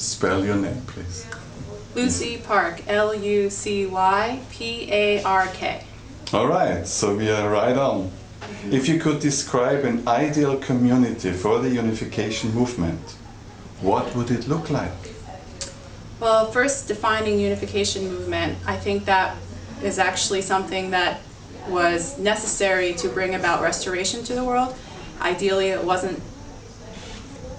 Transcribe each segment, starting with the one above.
Spell your name, please. Lucy Park, Lucypark. All right, so we are right on. If you could describe an ideal community for the unification movement, what would it look like? Well, first, defining unification movement, I think that is actually something that was necessary to bring about restoration to the world. Ideally, it wasn't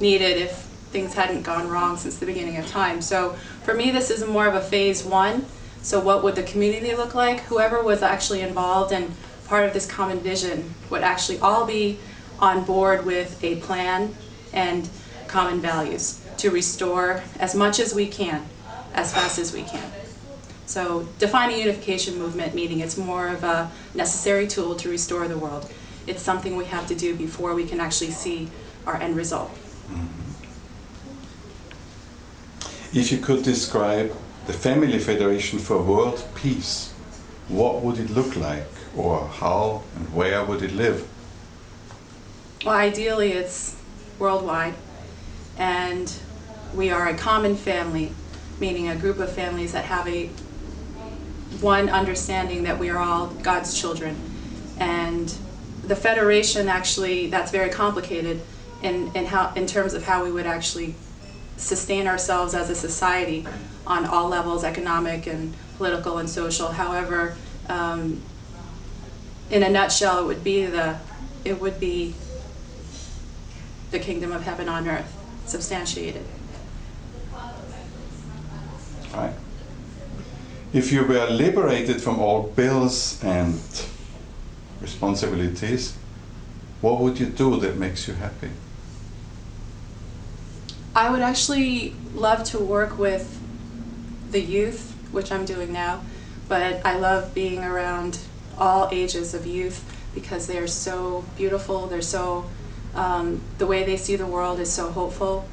needed if things hadn't gone wrong since the beginning of time. So for me, this is more of a phase one. So what would the community look like? Whoever was actually involved and part of this common vision would actually all be on board with a plan and common values to restore as much as we can, as fast as we can. So defining unification movement, meaning it's more of a necessary tool to restore the world. It's something we have to do before we can actually see our end result. If you could describe the Family Federation for World Peace, what would it look like, or how and where would it live? Well, ideally it's worldwide, and we are a common family, meaning a group of families that have one understanding that we are all God's children. And the federation, actually, that's very complicated in terms of how we would actually sustain ourselves as a society on all levels, economic and political and social. However, in a nutshell, it would be the kingdom of heaven on earth, substantiated. Right. If you were liberated from all bills and responsibilities, what would you do that makes you happy? I would actually love to work with the youth, which I'm doing now, but I love being around all ages of youth because they're so beautiful, they're so, the way they see the world is so hopeful,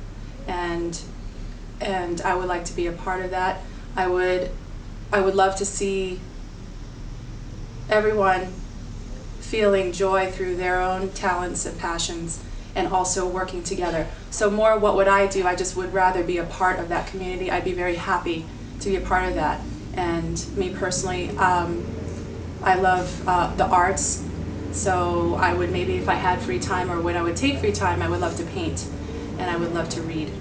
and I would like to be a part of that. I would love to see everyone feeling joy through their own talents and passions, and also working together. So more, what would I do? I just would rather be a part of that community. I'd be very happy to be a part of that. And me personally, I love the arts, so I would maybe, if I had free time, or when I would take free time, I would love to paint, and I would love to read.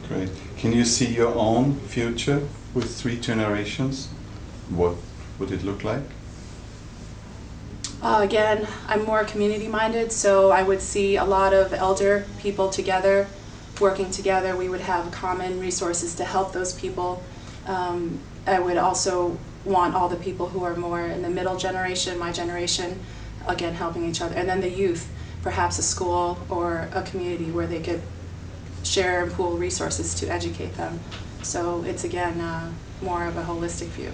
Great. Can you see your own future with 3 generations? What would it look like? Again, I'm more community-minded, so I would see a lot of elder people together, working together. We would have common resources to help those people. I would also want all the people who are more in the middle generation, my generation, again, helping each other. And then the youth, perhaps a school or a community where they could share and pool resources to educate them. So it's, again, more of a holistic view.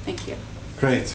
Thank you. Great.